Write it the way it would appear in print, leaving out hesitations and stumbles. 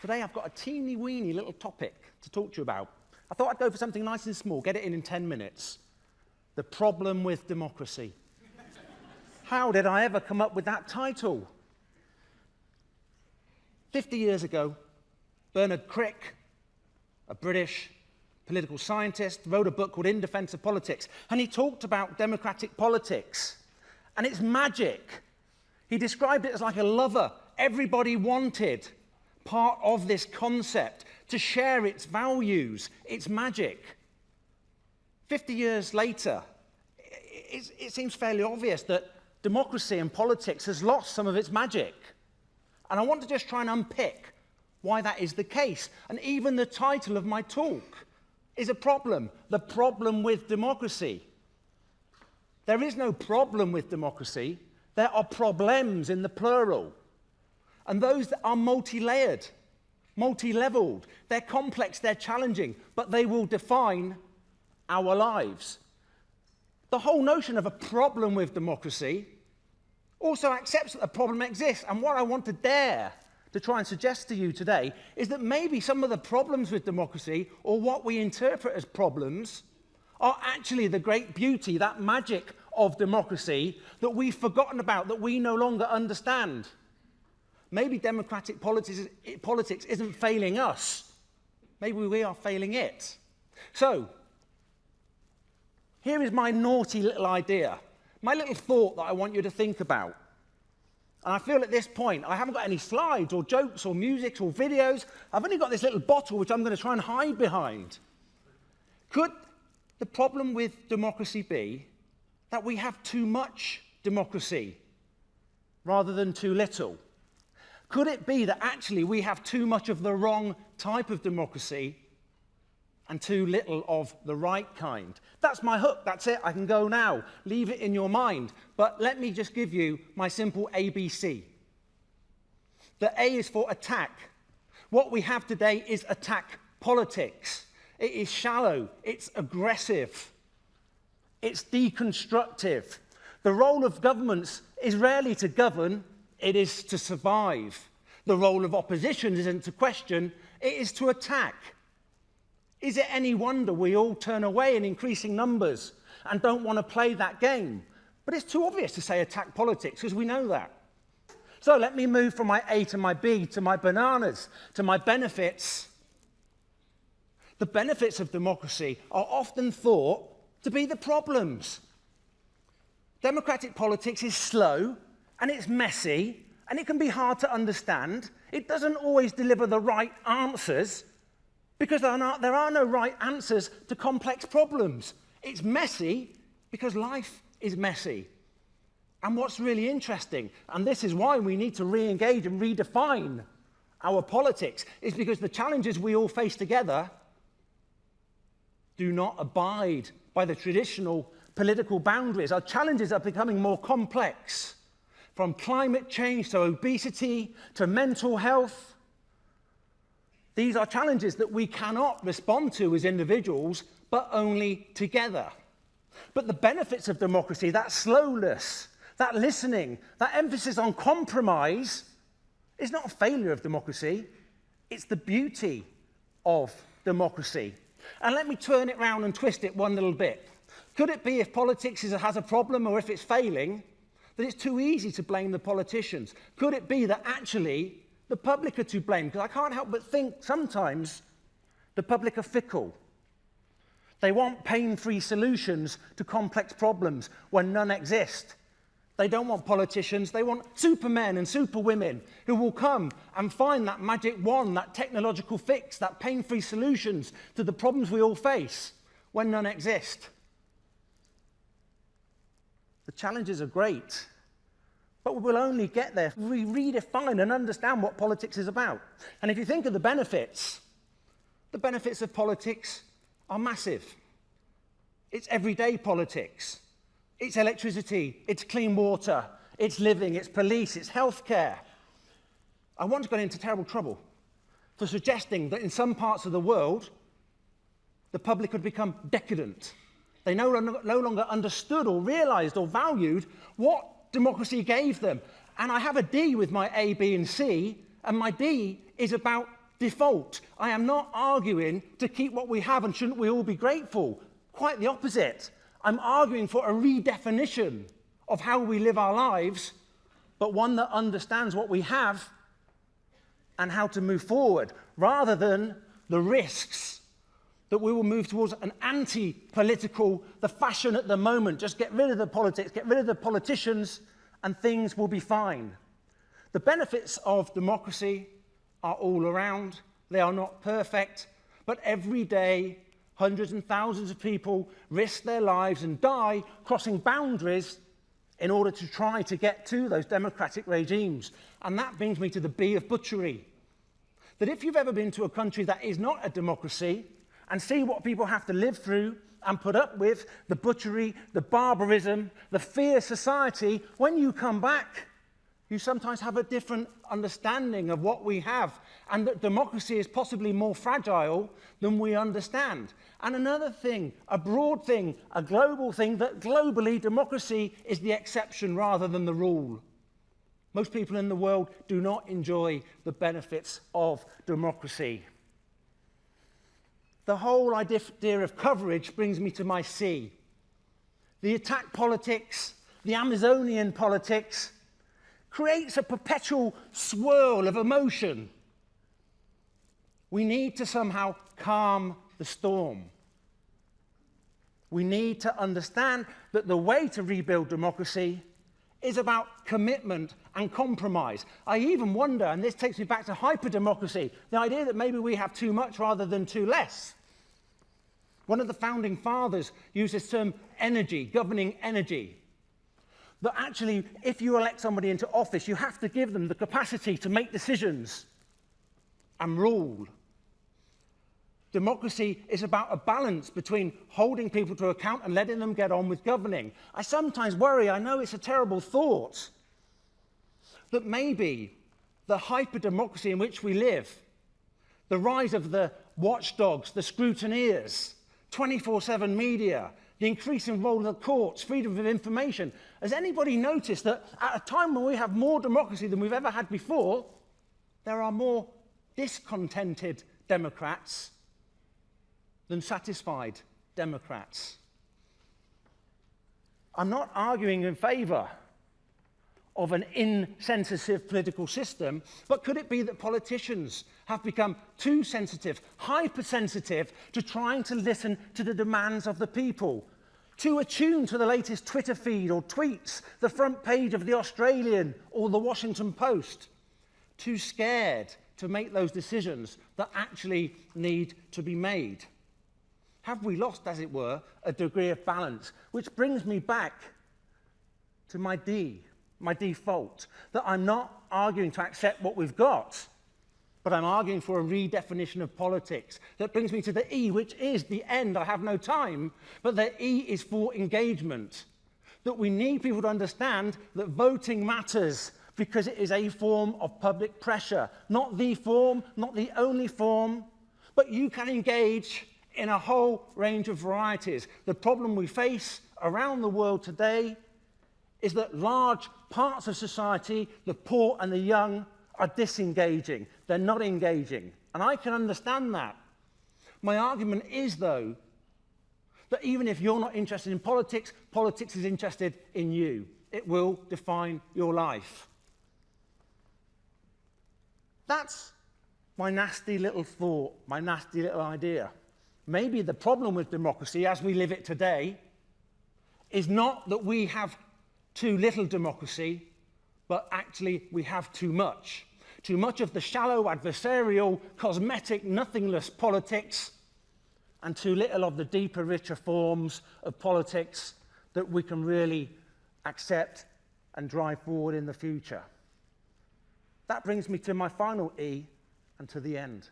Today I've got a teeny-weeny little topic to talk to you about. I thought I'd go for something nice and small, get it in 10 minutes. The problem with democracy. How did I ever come up with that title? 50 years ago, Bernard Crick, a British political scientist, wrote a book called In Defense of Politics, and he talked about democratic politics and its magic. He described it as like a lover. Everybody wanted part of this concept to share its values, its magic. 50 years later, it seems fairly obvious that democracy and politics has lost some of its magic. And I want to just try and unpick why that is the case. And even the title of my talk is a problem, the problem with democracy. There is no problem with democracy. There are problems in the plural. And those that are multi-layered, multi-leveled, they're complex, they're challenging, but they will define our lives. The whole notion of a problem with democracy also accepts that a problem exists. And what I want to dare to try and suggest to you today is that maybe some of the problems with democracy, or what we interpret as problems, are actually the great beauty, that magic of democracy that we've forgotten about, that we no longer understand. Maybe democratic politics isn't failing us. Maybe we are failing it. So, here is my naughty little idea, my little thought that I want you to think about. And I feel at this point, I haven't got any slides or jokes or music or videos. I've only got this little bottle which I'm going to try and hide behind. Could the problem with democracy be that we have too much democracy rather than too little? Could it be that actually we have too much of the wrong type of democracy and too little of the right kind? That's my hook, that's it, I can go now. Leave it in your mind. But let me just give you my simple ABC. The A is for attack. What we have today is attack politics. It is shallow, it's aggressive, it's deconstructive. The role of governments is rarely to govern, it is to survive. The role of opposition isn't to question, it is to attack. Is it any wonder we all turn away in increasing numbers and don't want to play that game? But it's too obvious to say attack politics, because we know that. So let me move from my A to my B, to my bananas, to my benefits. The benefits of democracy are often thought to be the problems. Democratic politics is slow, and it's messy, and it can be hard to understand. It doesn't always deliver the right answers, because there are no right answers to complex problems. It's messy because life is messy. And what's really interesting, and this is why we need to re-engage and redefine our politics, is because the challenges we all face together do not abide by the traditional political boundaries. Our challenges are becoming more complex, from climate change to obesity to mental health. These are challenges that we cannot respond to as individuals, but only together. But the benefits of democracy, that slowness, that listening, that emphasis on compromise, is not a failure of democracy. It's the beauty of democracy. And let me turn it round and twist it one little bit. Could it be, if politics has a problem or if it's failing, that it's too easy to blame the politicians? Could it be that actually the public are to blame? Because I can't help but think sometimes the public are fickle. They want pain-free solutions to complex problems when none exist. They don't want politicians, they want supermen and superwomen who will come and find that magic wand, that technological fix, that pain-free solutions to the problems we all face when none exist. The challenges are great, but we will only get there if we redefine and understand what politics is about. And if you think of the benefits of politics are massive. It's everyday politics. It's electricity, it's clean water, it's living, it's police, it's healthcare. I once got into terrible trouble for suggesting that in some parts of the world, the public had become decadent. They no longer understood or realized or valued what democracy gave them. And I have a D with my A, B, and C, and my D is about default. I am not arguing to keep what we have and shouldn't we all be grateful. Quite the opposite. I'm arguing for a redefinition of how we live our lives, but one that understands what we have and how to move forward, rather than the risks that we will move towards an anti-political, the fashion at the moment. Just get rid of the politics, get rid of the politicians, and things will be fine. The benefits of democracy are all around. They are not perfect, but every day, hundreds and thousands of people risk their lives and die crossing boundaries in order to try to get to those democratic regimes. And that brings me to the B of butchery. That if you've ever been to a country that is not a democracy and see what people have to live through and put up with, the butchery, the barbarism, the fear society, when you come back, you sometimes have a different understanding of what we have, and that democracy is possibly more fragile than we understand. And another thing, a broad thing, a global thing, that globally democracy is the exception rather than the rule. Most people in the world do not enjoy the benefits of democracy. The whole idea of coverage brings me to my C. The attack politics, the Amazonian politics, creates a perpetual swirl of emotion. We need to somehow calm the storm. We need to understand that the way to rebuild democracy is about commitment and compromise. I even wonder, and this takes me back to hyper-democracy, the idea that maybe we have too much rather than too less. One of the founding fathers used this term energy, governing energy. That actually, if you elect somebody into office, you have to give them the capacity to make decisions and rule. Democracy is about a balance between holding people to account and letting them get on with governing. I sometimes worry, I know it's a terrible thought, that maybe the hyper-democracy in which we live, the rise of the watchdogs, the scrutineers, 24/7 media, the increasing role of the courts, freedom of information. Has anybody noticed that at a time when we have more democracy than we've ever had before, there are more discontented Democrats than satisfied Democrats? I'm not arguing in favour of an insensitive political system, but could it be that politicians have become too sensitive, hypersensitive to trying to listen to the demands of the people, too attuned to the latest Twitter feed or tweets, the front page of the Australian or the Washington Post, too scared to make those decisions that actually need to be made? Have we lost, as it were, a degree of balance? Which brings me back to my D, my default, that I'm not arguing to accept what we've got, but I'm arguing for a redefinition of politics. That brings me to the E, which is the end. I have no time, but the E is for engagement. That we need people to understand that voting matters because it is a form of public pressure. Not the form, not the only form, but you can engage in a whole range of varieties. The problem we face around the world today is that large parts of society, the poor and the young, are disengaging. They're not engaging. And I can understand that. My argument is, though, that even if you're not interested in politics, politics is interested in you. It will define your life. That's my nasty little thought, my nasty little idea. Maybe the problem with democracy as we live it today is not that we have too little democracy, but actually we have too much. Too much of the shallow, adversarial, cosmetic, nothingless politics, and too little of the deeper, richer forms of politics that we can really accept and drive forward in the future. That brings me to my final E and to the end.